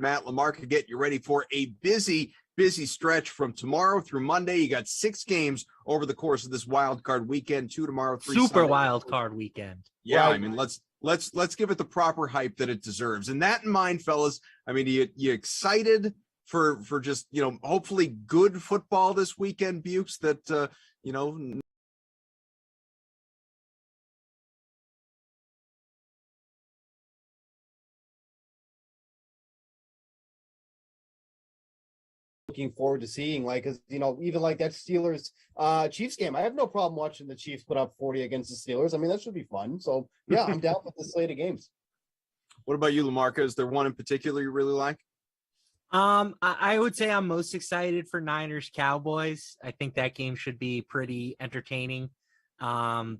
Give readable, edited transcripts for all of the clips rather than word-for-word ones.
Matt Lamarca get you ready for a busy stretch from tomorrow through Monday. You got 6 games over the course of this wild card weekend, 2 tomorrow, 3 super Sunday. wild card weekend. Yeah, right. I mean, let's give it the proper hype that it deserves. And that in mind, fellas, I mean, you excited for just, hopefully good football this weekend, Bukes, that looking forward to seeing, because even like that Steelers Chiefs game, I have no problem watching the Chiefs put up 40 against the Steelers. I mean, that should be fun. So yeah, I'm down with the slate of games. What about you, Lamarca? Is there one in particular you really like? I would say I'm most excited for Niners Cowboys. I think that game should be pretty entertaining. But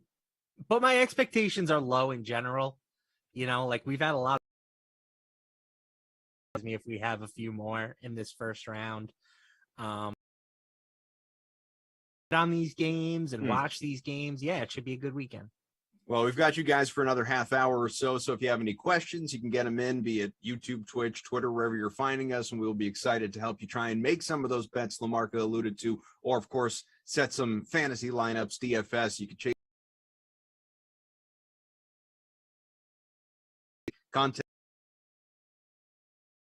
my expectations are low in general. We've had a lot of me if we have a few more in this first round. On these games and watch these games. Yeah, it should be a good weekend. Well, we've got you guys for another half hour or so. So if you have any questions, you can get them in via YouTube, Twitch, Twitter, wherever you're finding us. And we'll be excited to help you try and make some of those bets Lamarca alluded to, or of course, set some fantasy lineups, DFS. You can chase content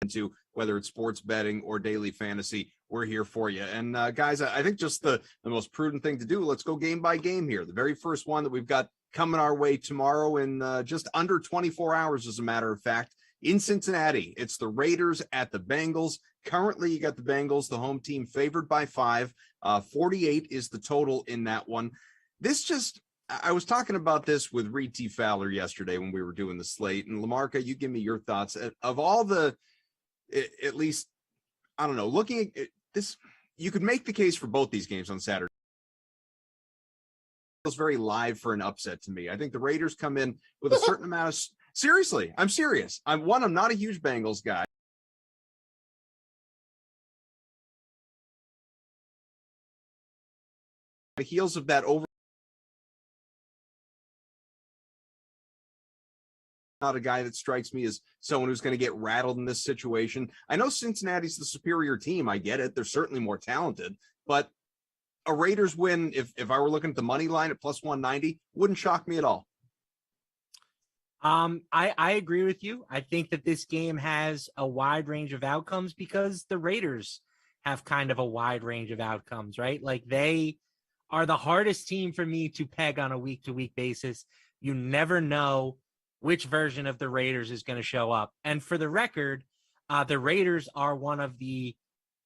into whether it's sports betting or daily fantasy. We're here for you. And guys, I think just the most prudent thing to do, let's go game by game here. The very first one that we've got coming our way tomorrow in just under 24 hours, as a matter of fact, in Cincinnati. It's the Raiders at the Bengals. Currently, you got the Bengals, the home team, favored by 5. 48 is the total in that one. I was talking about this with Reed T. Fowler yesterday when we were doing the slate. And Lamarca, you give me your thoughts. Of all the, at least, I don't know, looking at this, you could make the case for both these games on Saturday. Feels very live for an upset to me. I think the Raiders come in with a certain amount of seriously. I'm serious. I'm not a huge Bengals guy. The heels of that over. Not a guy that strikes me as someone who's going to get rattled in this situation. I know Cincinnati's the superior team. I get it. They're certainly more talented, but a Raiders win, if I were looking at the money line at plus 190, wouldn't shock me at all. I agree with you. I think that this game has a wide range of outcomes because the Raiders have kind of a wide range of outcomes, right? Like, they are the hardest team for me to peg on a week-to-week basis. You never know which version of the Raiders is going to show up. And for the record, the Raiders are one of the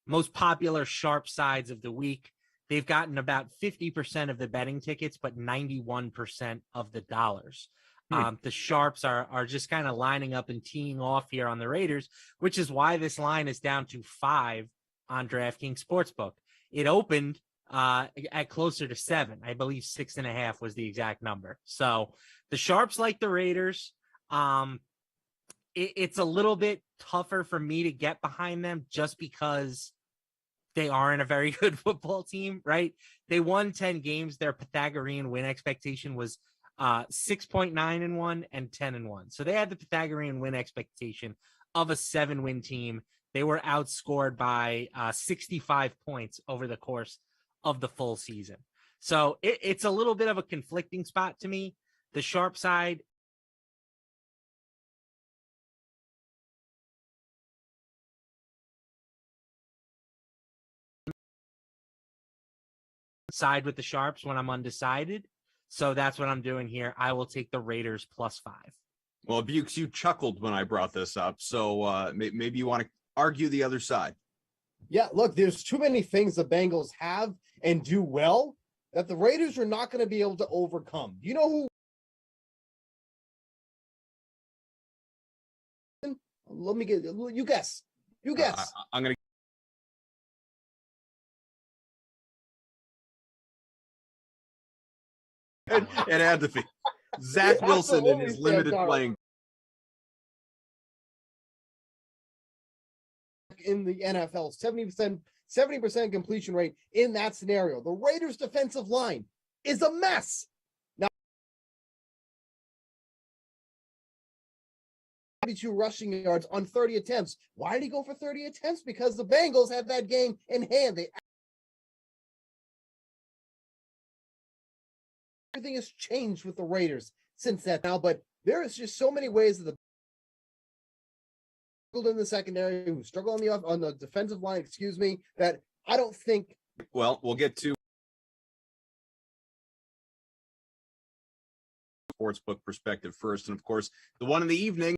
most popular sharp sides of the week. They've gotten about 50% of the betting tickets, but 91% of the dollars. The sharps are just kind of lining up and teeing off here on the Raiders, which is why this line is down to 5 on DraftKings Sportsbook. It opened at closer to 7. I believe 6.5 was the exact number. So the sharps like the Raiders. It's a little bit tougher for me to get behind them just because they aren't a very good football team, right? They won 10 games. Their Pythagorean win expectation was 6.9-1 and 10-1. So they had the Pythagorean win expectation of a 7-win team. They were outscored by 65 points over the course of the full season. So it's a little bit of a conflicting spot to me. The sharp side, side with the sharps when I'm undecided. So that's what I'm doing here. I will take the Raiders plus 5. Well, Bukes, you chuckled when I brought this up. So maybe you want to argue the other side. Yeah, look, there's too many things the Bengals have and do well that the Raiders are not going to be able to overcome. You know who? Let me get you guess. You guess. I'm going to. It had to be Zach Wilson in his limited playing. In the NFL, 70% completion rate in that scenario. The Raiders' defensive line is a mess. 42 rushing yards on 30 attempts. Why did he go for 30 attempts? Because the Bengals had that game in hand. Everything has changed with the Raiders since that now, but there is just so many ways that the struggled in the secondary, who struggled on the defensive line, that I don't think. Well, we'll get to sportsbook perspective first, and of course, the one in the evening.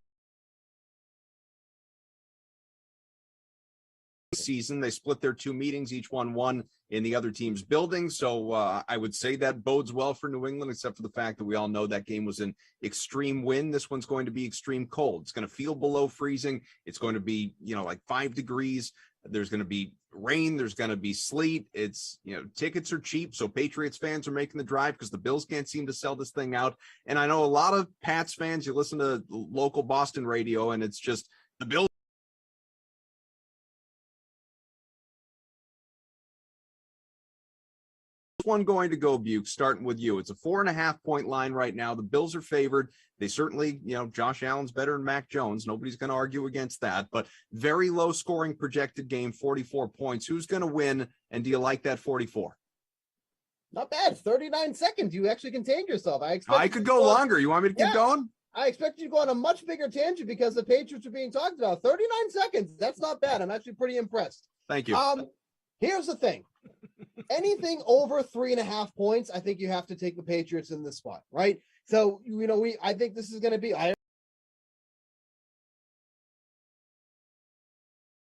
Season they split their two meetings, each one in the other team's building, so I would say that bodes well for New England, except for the fact that we all know that game was an extreme wind. This one's going to be extreme cold. It's going to feel below freezing. It's going to be like 5 degrees. There's going to be rain. There's going to be sleet. It's tickets are cheap, so Patriots fans are making the drive because the Bills can't seem to sell this thing out. And I know a lot of Pats fans, you listen to local Boston radio and it's just the Bills. One going to go, Buke, starting with you. It's a 4.5-point line right now. The Bills are favored. They certainly, Josh Allen's better than Mac Jones. Nobody's going to argue against that, but very low scoring projected game, 44 points. Who's going to win? And do you like that 44? Not bad. 39 seconds. You actually contained yourself. I could go longer. You want me to keep going? I expect you to go on a much bigger tangent because the Patriots are being talked about. 39 seconds. That's not bad. I'm actually pretty impressed. Thank you. Here's the thing. Anything over 3.5 points, I think you have to take the Patriots in this spot, right? So, I think this is going to be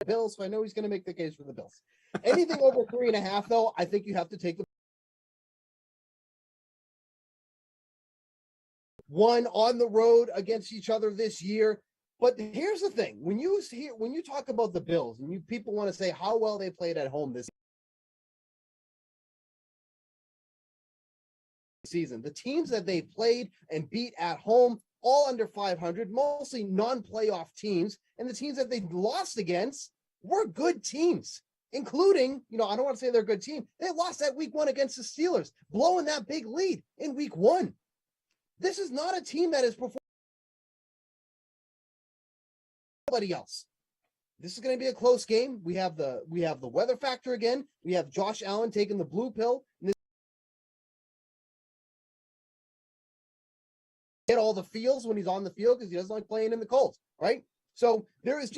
Bills, so I know he's going to make the case for the Bills. Anything over 3.5, though, I think you have to take the one on the road against each other this year. But here's the thing: when you talk about the Bills, and people want to say how well they played at home this season, the teams that they played and beat at home, all under 500, mostly non-playoff teams, and the teams that they lost against were good teams, including, I don't want to say they're a good team. They lost that week 1 against the Steelers, blowing that big lead in week 1. This is not a team that is performing nobody else. This is going to be a close game. We have the weather factor again. We have Josh Allen taking the blue pill. Get all the feels when he's on the field because he doesn't like playing in the cold, right? So there is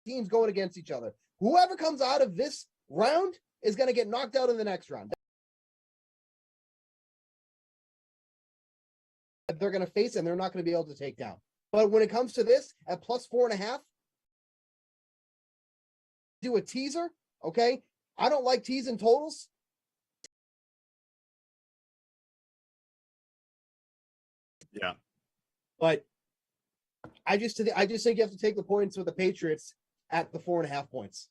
teams going against each other. Whoever comes out of this round is going to get knocked out in the next round. They're going to face and they're not going to be able to take down. But when it comes to this at plus 4.5, do a teaser, okay? I don't like teasing totals. Yeah. But I just think you have to take the points with the Patriots at the 4.5 points.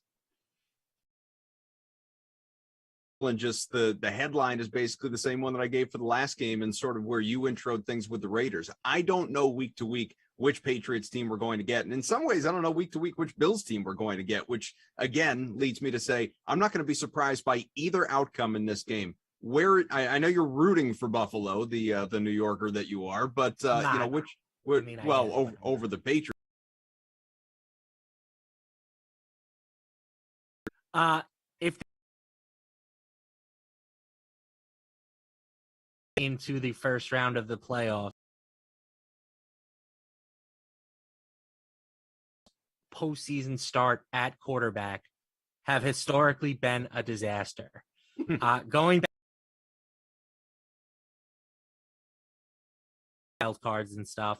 And just the headline is basically the same one that I gave for the last game and sort of where you introed things with the Raiders. I don't know week to week which Patriots team we're going to get. And in some ways, I don't know week to week which Bills team we're going to get, which again leads me to say I'm not going to be surprised by either outcome in this game. Where I know you're rooting for Buffalo, the New Yorker that you are, but over the Patriots. If into the first round of the playoffs, postseason start at quarterback have historically been a disaster. Going back wild cards and stuff,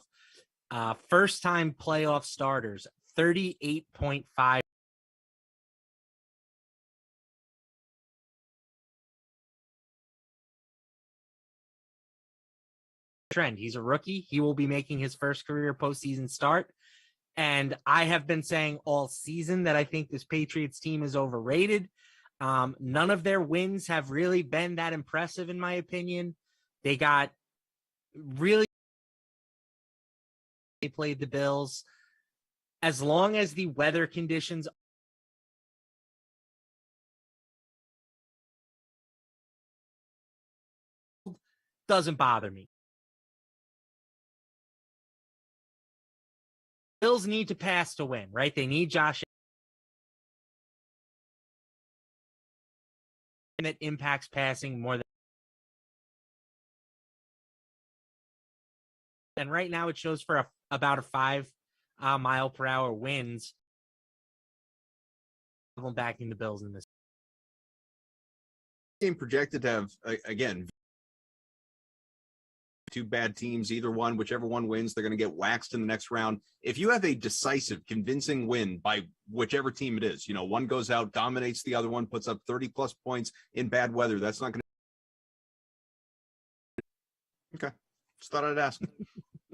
first time playoff starters, 38.5 trend. He's a rookie. He will be making his first career postseason start. And I have been saying all season that I think this Patriots team is overrated. None of their wins have really been that impressive, in my opinion. They played the Bills. As long as the weather conditions doesn't bother me. Bills need to pass to win, right? They need Josh that impacts passing more than. And right now it shows for about a 5 mile per hour winds. I'm backing the Bills in this game projected to have, again, two bad teams, whichever one wins, they're going to get waxed in the next round. If you have a decisive, convincing win by whichever team it is, one goes out, dominates the other one, puts up 30 plus points in bad weather, that's not going to. Okay. Just thought I'd ask.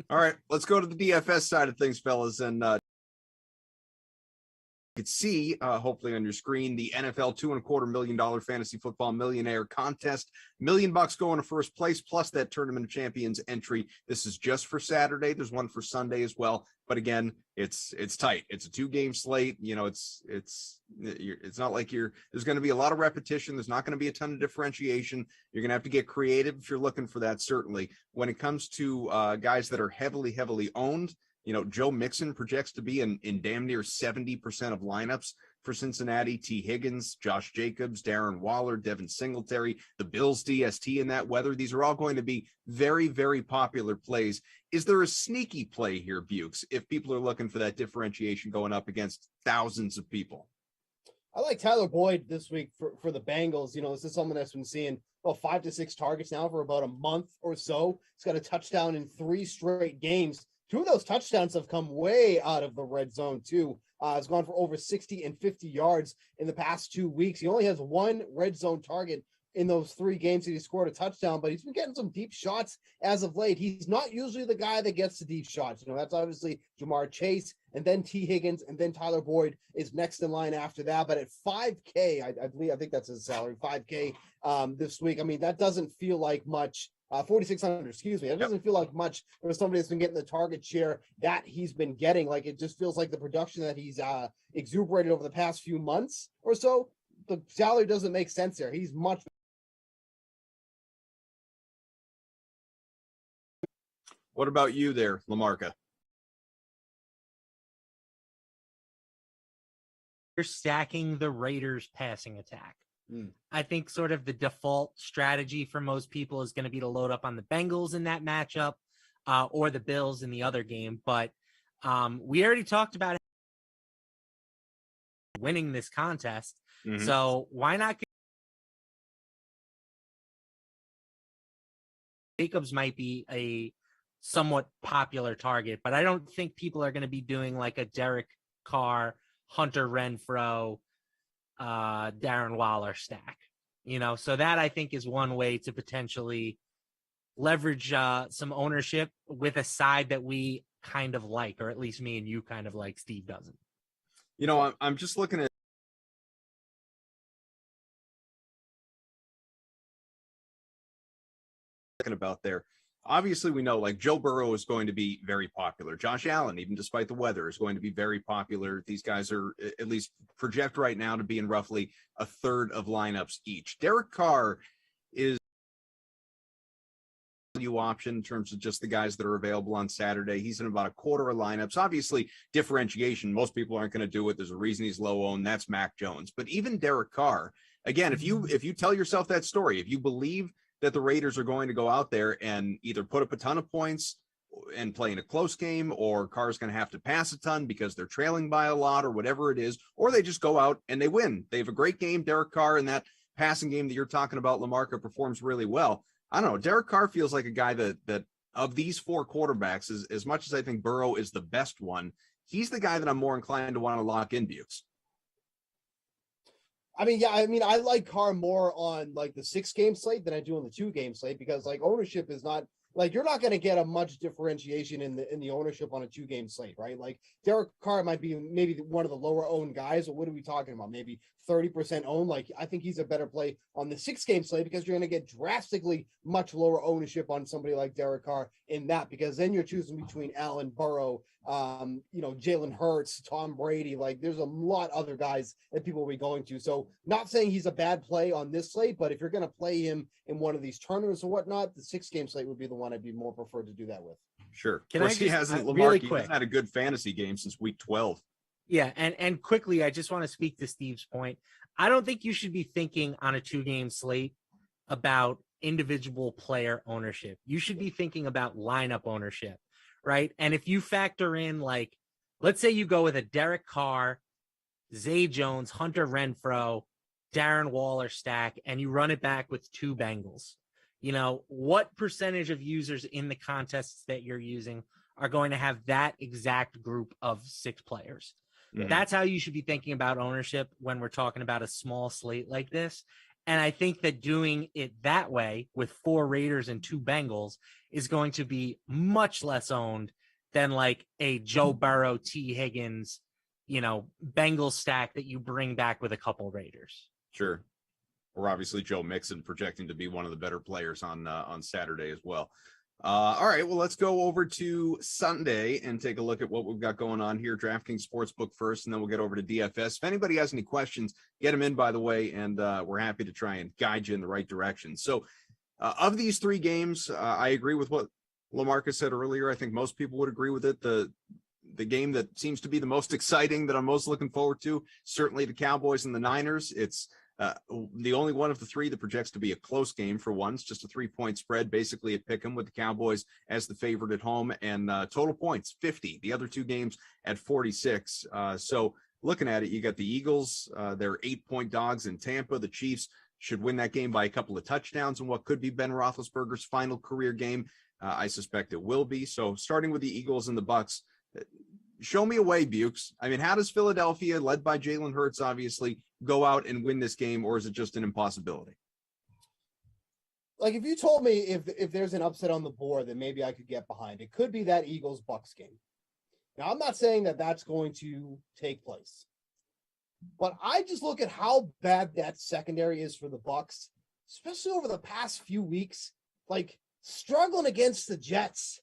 All right, let's go to the DFS side of things, fellas. And you can see, hopefully on your screen, the NFL $2.25 million fantasy football millionaire contest. $1 million going to first place, plus that Tournament of Champions entry. This is just for Saturday. There's one for Sunday as well. But again, it's tight. It's a 2-game slate. It's not like there's going to be a lot of repetition. There's not going to be a ton of differentiation. You're going to have to get creative if you're looking for that, certainly. When it comes to guys that are heavily owned, Joe Mixon projects to be in damn near 70% of lineups for Cincinnati. T. Higgins, Josh Jacobs, Darren Waller, Devin Singletary, the Bills DST in that weather. These are all going to be very, very popular plays. Is there a sneaky play here, Bukes, if people are looking for that differentiation going up against thousands of people? I like Tyler Boyd this week for the Bengals. This is someone that's been seeing 5 to 6 targets now for about a month or so. He's got a touchdown in 3 straight games. 2 of those touchdowns have come way out of the red zone, too. It's gone for over 60 and 50 yards in the past 2 weeks. He only has 1 red zone target in those 3 games that he scored a touchdown, but he's been getting some deep shots as of late. He's not usually the guy that gets the deep shots. That's obviously Jamar Chase, and then T. Higgins, and then Tyler Boyd is next in line after that. But at $5K, I think that's his salary, $5K this week. That doesn't feel like much. 4,600, excuse me. It doesn't feel like much for somebody that's been getting the target share that he's been getting. Like, it just feels like the production that he's exuberated over the past few months or so, the salary doesn't make sense there. He's much. What about you there, Lamarca? You're stacking the Raiders passing attack. I think sort of the default strategy for most people is going to be to load up on the Bengals in that matchup or the Bills in the other game. But we already talked about winning this contest. Mm-hmm. So why not? Jacobs might be a somewhat popular target, but I don't think people are going to be doing like a Derek Carr, Hunter Renfrow, Darren Waller stack, so that I think is one way to potentially leverage some ownership with a side that we kind of like, or at least me and you kind of like. Steve doesn't. I'm just looking at about there. Obviously, we know like Joe Burrow is going to be very popular. Josh Allen, even despite the weather, is going to be very popular. These guys are at least project right now to be in roughly a third of lineups each. Derek Carr is a new option in terms of just the guys that are available on Saturday. He's in about a quarter of lineups. Obviously, differentiation. Most people aren't going to do it. There's a reason he's low owned. That's Mac Jones. But even Derek Carr, again, if you tell yourself that story, if you believe that the Raiders are going to go out there and either put up a ton of points and play in a close game, or Carr's going to have to pass a ton because they're trailing by a lot or whatever it is, or they just go out and they win. They have a great game. Derek Carr in that passing game that you're talking about, Lamarca, performs really well. I don't know. Derek Carr feels like a guy that of these 4 quarterbacks, as much as I think Burrow is the best one, he's the guy that I'm more inclined to want to lock in, Bukes. I like Carr more on like the 6-game slate than I do on the 2-game slate, because like ownership is not like, you're not going to get a much differentiation in the ownership on a 2-game slate, right? Like Derek Carr might be maybe one of the lower owned guys, or what are we talking about? Maybe 30% owned. Like, I think he's a better play on the 6-game slate because you're going to get drastically much lower ownership on somebody like Derek Carr in that, because then you're choosing between Allen, Burrow, Jalen Hurts, Tom Brady. Like, there's a lot other guys that people will be going to. So not saying he's a bad play on this slate, but if you're going to play him in one of these tournaments or whatnot, the 6-game slate would be the one I'd be more preferred to do that with. Sure. Can of I course, he just, hasn't, really Lamar, he quick? hasn't had a good fantasy game since week 12. Yeah, and quickly, I just want to speak to Steve's point. I don't think you should be thinking on a 2-game slate about individual player ownership. You should be thinking about lineup ownership, right? And if you factor in, like, let's say you go with a Derek Carr, Zay Jones, Hunter Renfrow, Darren Waller stack, and you run it back with 2 Bengals, what percentage of users in the contests that you're using are going to have that exact group of 6 players? Mhm. That's how you should be thinking about ownership when we're talking about a small slate like this. And I think that doing it that way with 4 Raiders and 2 Bengals is going to be much less owned than like a Joe Burrow, T. Higgins, Bengals stack that you bring back with a couple Raiders. Sure. Or obviously Joe Mixon projecting to be one of the better players on Saturday as well. All right, well, let's go over to Sunday and take a look at what we've got going on here. DraftKings Sportsbook first, and then we'll get over to DFS. If anybody has any questions, get them in, by the way, and we're happy to try and guide you in the right direction. So of these 3 games, I agree with what LaMarcus said earlier. I think most people would agree with it. The game that seems to be the most exciting, that I'm most looking forward to, certainly the Cowboys and the Niners. It's the only one of the 3 that projects to be a close game for once, just a 3-point spread, basically at pick'em, with the Cowboys as the favorite at home, and total points 50. The other 2 games at 46. So looking at it, you got the Eagles. They're 8-point dogs in Tampa. The Chiefs should win that game by a couple of touchdowns in what could be Ben Roethlisberger's final career game. I suspect it will be. So starting with the Eagles and the Bucs, show me a way, Bukes. I mean, how does Philadelphia, led by Jalen Hurts, obviously, go out and win this game, or is it just an impossibility? Like, if you told me if there's an upset on the board that maybe I could get behind, it could be that Eagles-Bucs game. Now, I'm not saying that that's going to take place, but I just look at how bad that secondary is for the Bucs, especially over the past few weeks, like struggling against the Jets,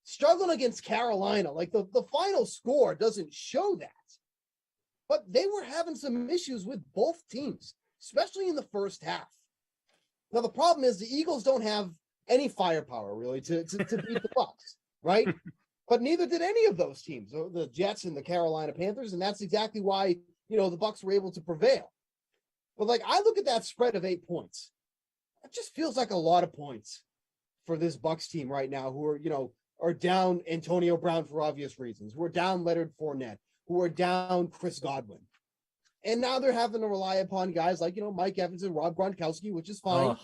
struggling against Carolina. Like, the final score doesn't show that. But they were having some issues with both teams, especially in the first half. Now, the problem is the Eagles don't have any firepower, really, to beat the Bucs, right? But neither did any of those teams, the Jets and the Carolina Panthers, and that's exactly why, the Bucs were able to prevail. But, like, I look at that spread of 8 points. It just feels like a lot of points for this Bucs team right now, who are down Antonio Brown for obvious reasons, who are down Leonard Fournette, who are down Chris Godwin. And now they're having to rely upon guys like, Mike Evans and Rob Gronkowski, which is fine. Oh,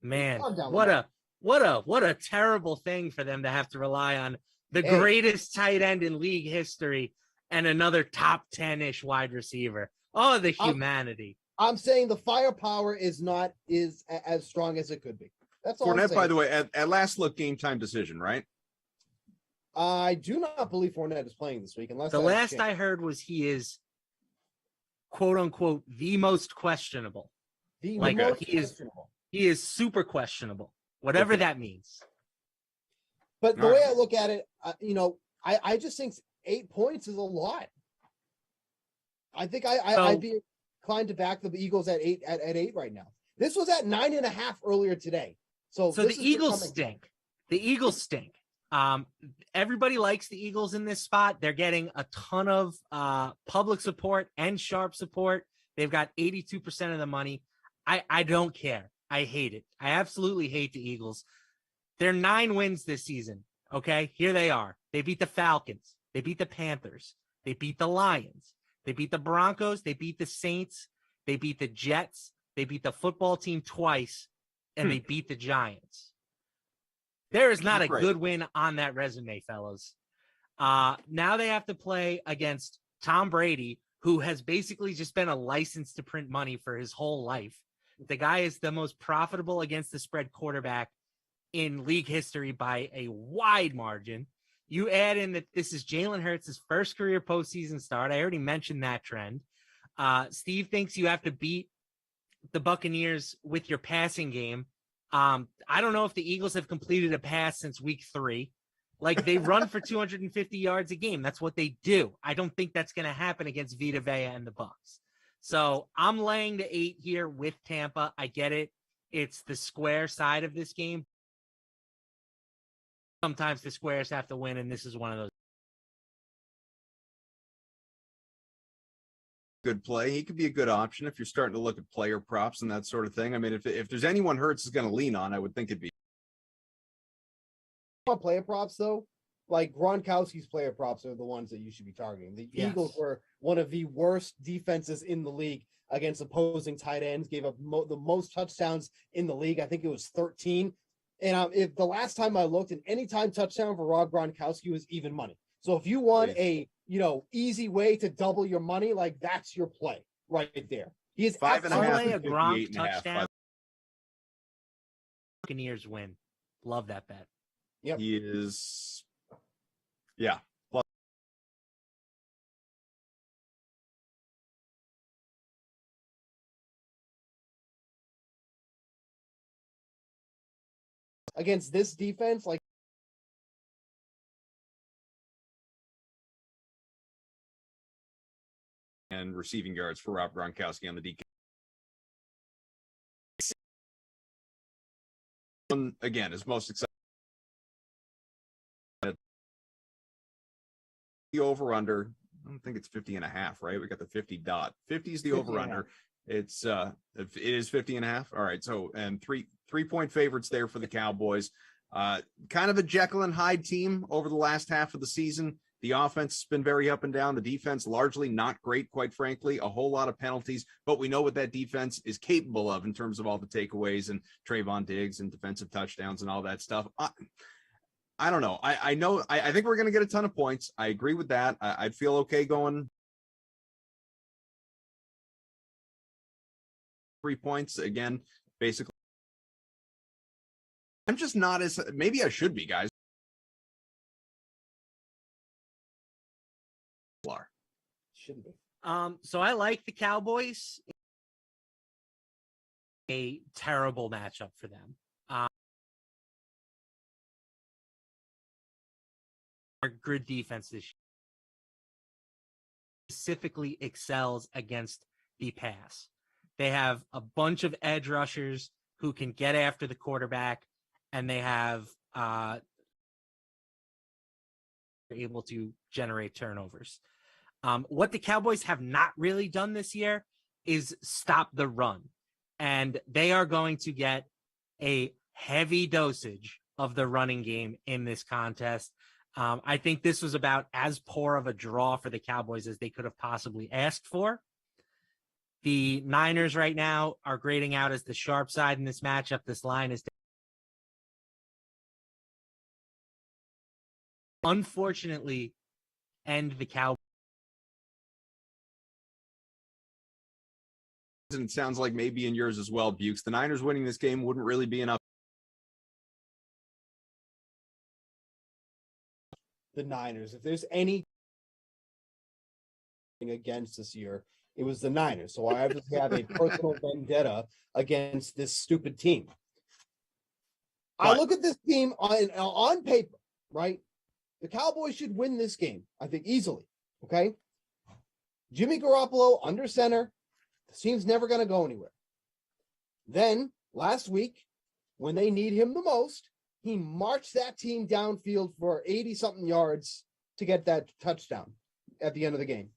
man, Down what a terrible thing for them to have to rely on the greatest tight end in league history and another top 10-ish wide receiver. Oh, the humanity. I'm saying the firepower is as strong as it could be. That's all. Fournette, by the way, at last look, game time decision, right? I do not believe Fournette is playing this week. Unless the last I heard was he is, quote unquote, the most questionable. He is super questionable, whatever that means. But the way I look at it, I just think 8 points is a lot. I think I'd be inclined to back the Eagles at 8 right now. This was at 9.5 earlier today. So the Eagles stink. The Eagles stink. Everybody likes the Eagles in this spot. They're getting a ton of public support and sharp support. They've got 82% of the money. I don't care. I hate it. I absolutely hate the Eagles. They're 9 wins this season. Okay, here they are. They beat the Falcons. They beat the Panthers. They beat the Lions. They beat the Broncos. They beat the Saints. They beat the Jets. They beat the football team twice, and they beat the Giants. There is not a good win on that resume, fellas. Now they have to play against Tom Brady, who has basically just been a license to print money for his whole life. The guy is the most profitable against the spread quarterback in league history by a wide margin. You add in that this is Jalen Hurts' first career postseason start. I already mentioned that trend. Steve thinks you have to beat the Buccaneers with your passing game. I don't know if the Eagles have completed a pass since week 3. Like, they run for 250 yards a game. That's what they do. I don't think that's going to happen against Vita Vea and the Bucs. So I'm laying the 8 here with Tampa. I get it. It's the square side of this game. Sometimes the squares have to win, and this is one of those. Good play. He could be a good option if you're starting to look at player props and that sort of thing. I mean, if there's anyone Hurts is going to lean on, I would think it'd be. Player props, though, like Gronkowski's player props are the ones that you should be targeting. The Eagles were one of the worst defenses in the league against opposing tight ends, gave up the most touchdowns in the league. I think it was 13. And if the last time I looked, and anytime touchdown for Rob Gronkowski was even money. So if you want a easy way to double your money, like that's your play right there. He is 5.5. A Gronk touchdown. Buccaneers win. Love that bet. Yep. He is. Yeah. Plus, against this defense, like. And receiving yards for Rob Gronkowski on the DK. Again, his most exciting. The over under, I don't think it's 50.5, right? We got the 50 dot. 50 is the over under. It is 50.5. All right. So, and three-point favorites there for the Cowboys. Kind of a Jekyll and Hyde team over the last half of the season. The offense has been very up and down. The defense largely not great, quite frankly. A whole lot of penalties, but we know what that defense is capable of in terms of all the takeaways and Trayvon Diggs and defensive touchdowns and all that stuff. I don't know. I know. I think we're going to get a ton of points. I agree with that. I'd feel okay going 3 points again, basically. I'm just not as, maybe I should be, guys. Shouldn't be. So I like the Cowboys. A terrible matchup for them. Our good defense this year specifically excels against the pass. They have a bunch of edge rushers who can get after the quarterback, and they have able to generate turnovers. What the Cowboys have not really done this year is stop the run, and they are going to get a heavy dosage of the running game in this contest. I think this was about as poor of a draw for the Cowboys as they could have possibly asked for. The Niners right now are grading out as the sharp side in this matchup. This line is unfortunately end the Cowboys. And it sounds like maybe in yours as well, Bukes. The Niners winning this game wouldn't really be enough. The Niners, if there's any against this year, it was the Niners. So I obviously have a personal vendetta against this stupid team. I look at this team on paper, right? The Cowboys should win this game, I think, easily. Okay. Jimmy Garoppolo under center. The team's never going to go anywhere. Then last week, when they need him the most, he marched that team downfield for 80-something yards to get that touchdown at the end of the game.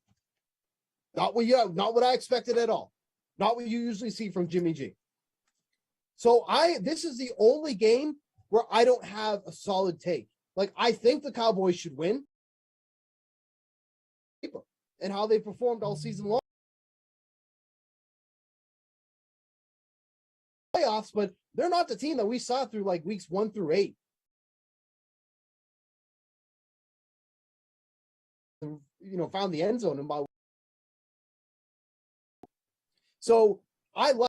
Not what I expected at all. Not what you usually see from Jimmy G. So this is the only game where I don't have a solid take. Like, I think the Cowboys should win. And how they performed all season long. Playoffs, but they're not the team that we saw through like weeks 1 through 8. Found the end zone and by. So I like.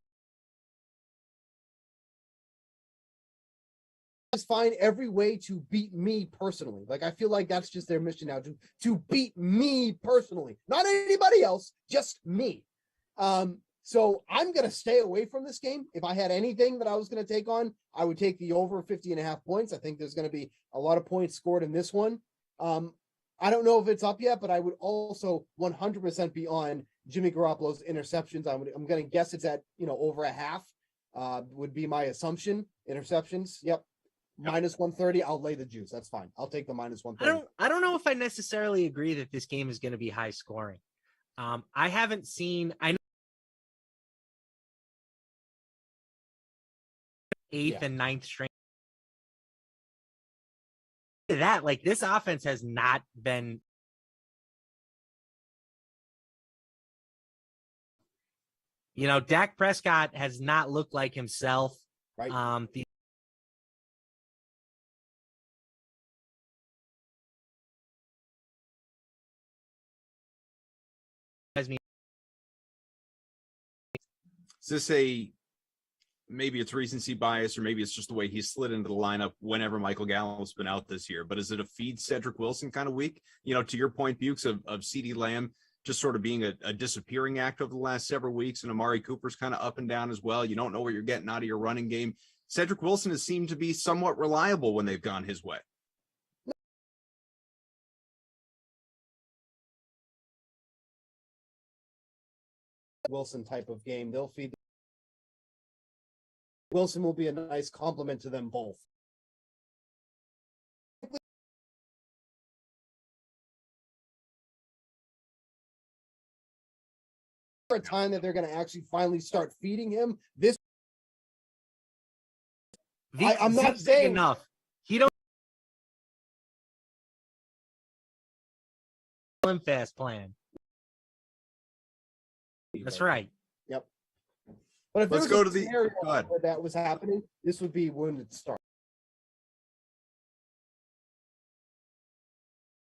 Find every way to beat me personally. Like, I feel like that's just their mission now, to beat me personally, not anybody else, just me. So I'm going to stay away from this game. If I had anything that I was going to take on, I would take the over 50.5 points. I think there's going to be a lot of points scored in this one. I don't know if it's up yet, but I would also 100% be on Jimmy Garoppolo's interceptions. I'm going to guess it's at, over a half, would be my assumption. Interceptions. Yep. Minus 130. I'll lay the juice. That's fine. I'll take the minus 130. I don't know if I necessarily agree that this game is going to be high scoring. I haven't seen, I know eighth and ninth string. That, like, this offense has not been. Dak Prescott has not looked like himself. Right. Is this maybe it's recency bias, or maybe it's just the way he slid into the lineup whenever Michael Gallup's been out this year, but is it a feed Cedric Wilson kind of week? To your point, Bukes, of CeeDee Lamb just sort of being a disappearing act over the last several weeks, and Amari Cooper's kind of up and down as well. You don't know what you're getting out of your running game. Cedric Wilson has seemed to be somewhat reliable when they've gone his way. Wilson type of game. They'll feed. Wilson will be a nice complement to them both. A time that they're going to actually finally start feeding him. I'm not saying enough. He don't fast plan. That's right. Yep. But if let's go to the scenario where that was happening, this would be when it started.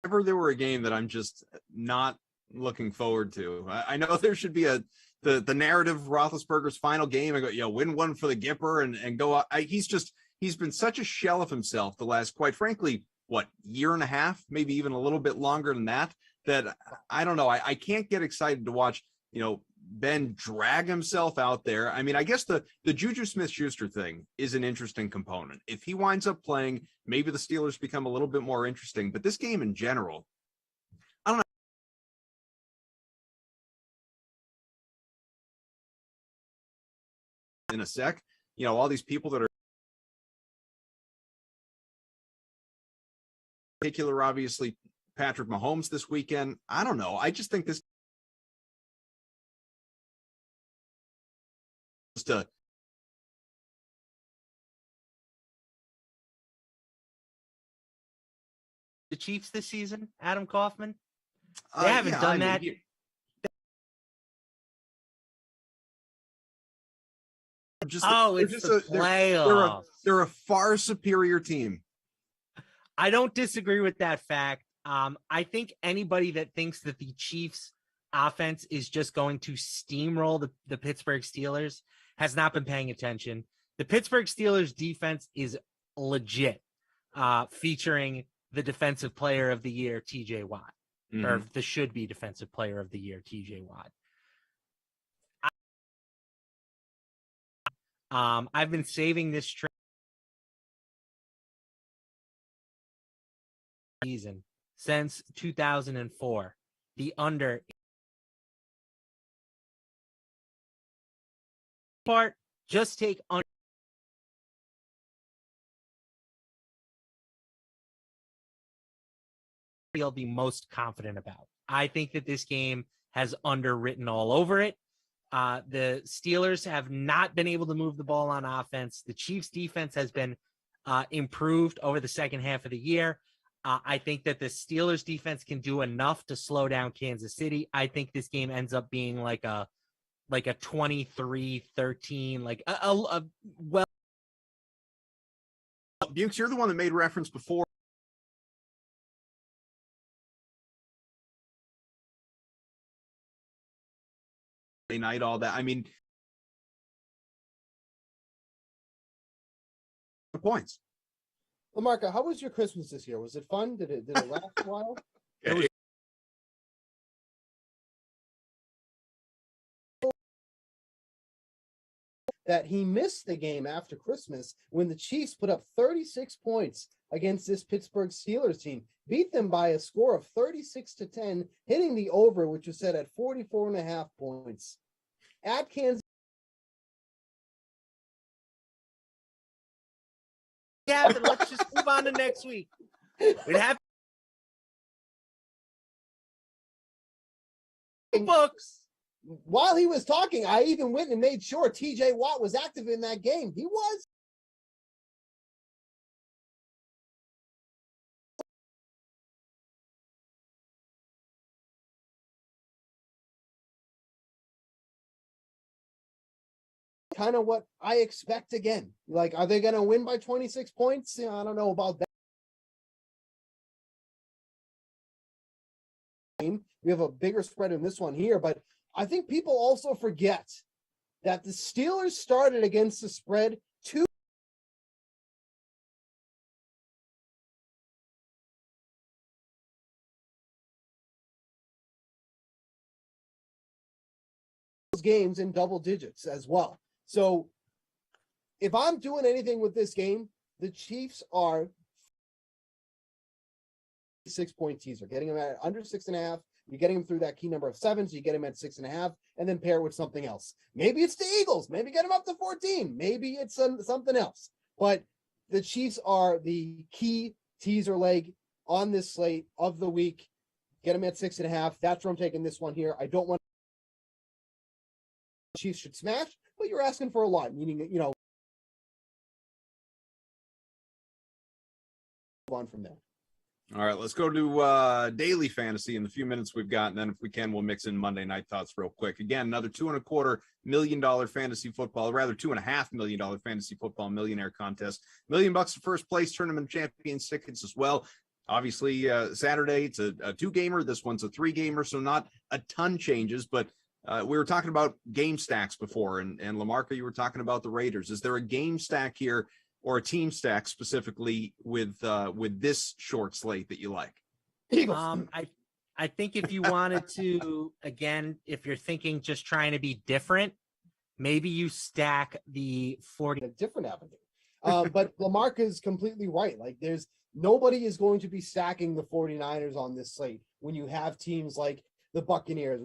Whenever there were a game that I'm just not looking forward to, I know there should be the narrative of Roethlisberger's final game. I go, win one for the Gipper and go. He's been such a shell of himself the last, quite frankly, year and a half, maybe even a little bit longer than that. That I don't know. I can't get excited to watch. Ben drag himself out there. I mean, I guess the Juju Smith-Schuster thing is an interesting component. If he winds up playing, maybe the Steelers become a little bit more interesting. But this game in general, I don't know. In a sec, all these people that are particular, obviously Patrick Mahomes this weekend. I don't know. I just think this. The Chiefs this season, Adam Kaufman. They haven't done that. It's the playoffs. They're a far superior team. I don't disagree with that fact. I think anybody that thinks that the Chiefs offense is just going to steamroll the Pittsburgh Steelers has not been paying attention. The Pittsburgh Steelers defense is legit, featuring the defensive player of the year, TJ Watt, or the should-be defensive player of the year, TJ Watt. I've been saving this season since 2004. The under part, just take under. Feel the most confident about. I think that this game has underwritten all over it. The Steelers have not been able to move the ball on offense. The Chiefs defense has been improved over the second half of the year. I think that the Steelers defense can do enough to slow down Kansas City. I think this game ends up being like a 23-13, like a well. Bukes, you're the one that made reference before. Night, all that. I mean, the points. LaMarca, how was your Christmas this year? Was it fun? Did it last a while? that he missed the game after Christmas when the Chiefs put up 36 points against this Pittsburgh Steelers team, beat them by a score of 36-10, hitting the over, which was set at 44.5 points. At Kansas. Yeah, but let's just move on to next week. We'd have books. While he was talking, I even went and made sure TJ Watt was active in that game. He was. Kind of what I expect again. Like, are they going to win by 26 points? I don't know about that. We have a bigger spread in this one here, but I think people also forget that the Steelers started against the spread two games in double digits as well. So if I'm doing anything with this game, the Chiefs are 6-point teaser, getting them at under 6.5. You're getting them through that key number of 7, so you get them at 6.5, and then pair it with something else. Maybe it's the Eagles. Maybe get them up to 14. Maybe it's something else. But the Chiefs are the key teaser leg on this slate of the week. Get them at 6.5. That's where I'm taking this one here. I don't want the Chiefs should smash, but you're asking for a lot, meaning, move on from there. All right, let's go to daily fantasy in the few minutes we've got, and then if we can, we'll mix in Monday night thoughts real quick. Again, another $2.25 million fantasy football, rather $2.5 million fantasy football millionaire contest. $1 million for first place, tournament champions tickets as well. Obviously, Saturday it's a 2-gamer. This one's a 3-gamer, so not a ton changes. But we were talking about game stacks before, and LaMarca, you were talking about the Raiders. Is there a game stack here, or a team stack specifically with this short slate that you like? I think if you wanted to, again, if you're thinking just trying to be different, maybe you stack the 40. A different avenue. But LaMarca is completely right. Like, nobody is going to be stacking the 49ers on this slate when you have teams like the Buccaneers.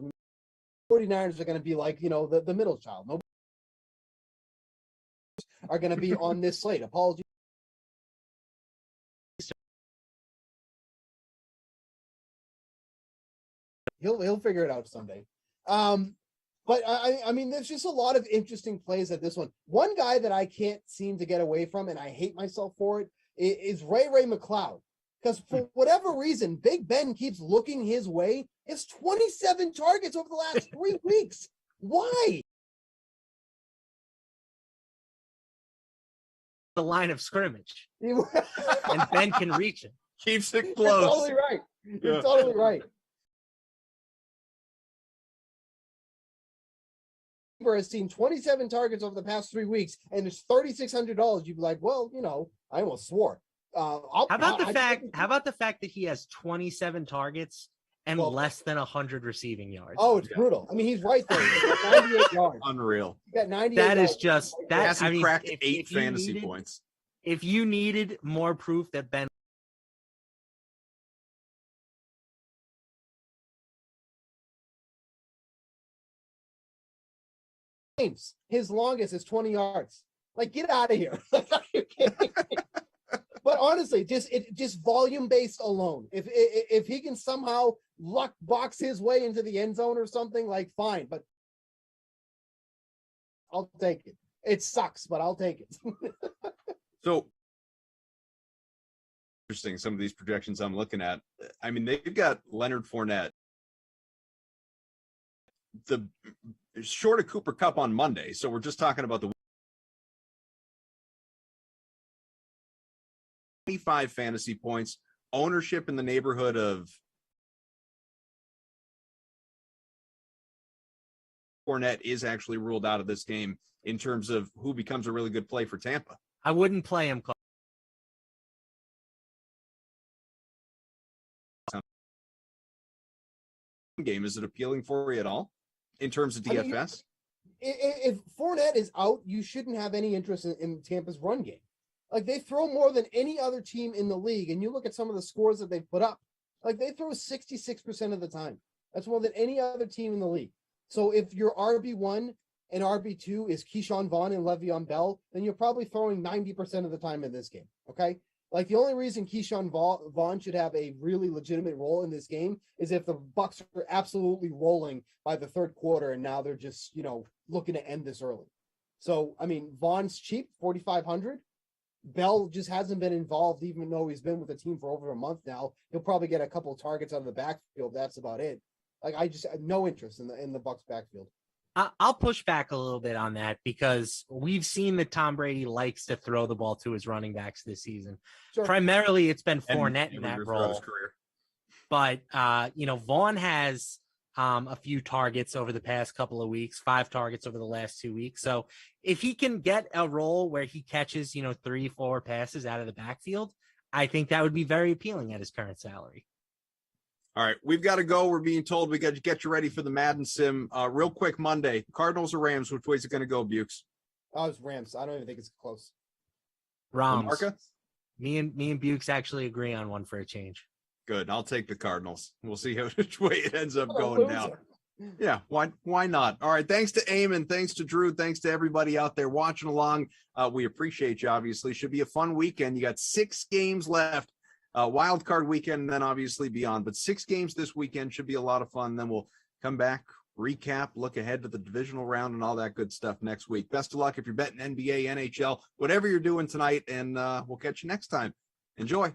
49ers are going to be like, the middle child. Nobody are going to be on this slate. Apologies. He'll figure it out someday. But I mean, there's just a lot of interesting plays at this one. One guy that I can't seem to get away from, and I hate myself for it, is Ray McLeod. Because for whatever reason, Big Ben keeps looking his way. It's 27 targets over the last 3 weeks. Why? The line of scrimmage, and Ben can reach it. Keeps it close. You're totally right. You're totally right. Has seen 27 targets over the past 3 weeks, and there's $3,600. You'd be like, well, I almost swore. How about the fact that he has 27 targets and less than 100 receiving yards? Oh, it's brutal. I mean, he's right there. He's got 98 yards. Unreal. He got 98 That yards. is just that. I mean, cracked 8 fantasy points. If you needed more proof that Ben his longest is 20 yards. Like, get out of here. Are you kidding me? But honestly, just volume based alone. If he can somehow luck box his way into the end zone or something, like, fine. But I'll take it. It sucks, but I'll take it. So interesting. Some of these projections I'm looking at. I mean, they've got Leonard Fournette, the short of Cooper Kupp on Monday. So we're just talking about the 25 fantasy points, ownership in the neighborhood of Fournette is actually ruled out of this game in terms of who becomes a really good play for Tampa. I wouldn't play him. Game, is it appealing for you at all in terms of DFS? if Fournette is out, you shouldn't have any interest in Tampa's run game. Like, they throw more than any other team in the league, and you look at some of the scores that they've put up. Like, they throw 66% of the time. That's more than any other team in the league. So if your RB1 and RB2 is Keyshawn Vaughn and Le'Veon Bell, then you're probably throwing 90% of the time in this game. Okay. Like, the only reason Keyshawn Vaughn should have a really legitimate role in this game is if the Bucs are absolutely rolling by the third quarter and now they're just, looking to end this early. So, I mean, Vaughn's cheap, 4,500. Bell just hasn't been involved, even though he's been with the team for over a month now. He'll probably get a couple of targets out of the backfield. That's about it. Like, I just have no interest in the Bucs backfield. I'll push back a little bit on that because we've seen that Tom Brady likes to throw the ball to his running backs this season. Sure. Primarily, it's been Fournette in that role. But, Vaughn has a few targets over the past couple of weeks, 5 targets over the last 2 weeks. So if he can get a role where he catches, 3-4 passes out of the backfield, I think that would be very appealing at his current salary. All right, we've got to go. We're being told we got to get you ready for the Madden Sim. Real quick, Monday, Cardinals or Rams? Which way is it going to go, Bukes? Oh, it's Rams. I don't even think it's close. Rams. Me and Bukes actually agree on one for a change. Good. I'll take the Cardinals. We'll see which way it ends up going down. Yeah, why not? All right, thanks to Eamon, thanks to Drew, thanks to everybody out there watching along. We appreciate you, obviously. Should be a fun weekend. You got 6 games left. Wild card weekend, and then obviously beyond. But 6 games this weekend should be a lot of fun. Then we'll come back, recap, look ahead to the divisional round and all that good stuff next week. Best of luck if you're betting NBA, NHL, whatever you're doing tonight, and we'll catch you next time. Enjoy.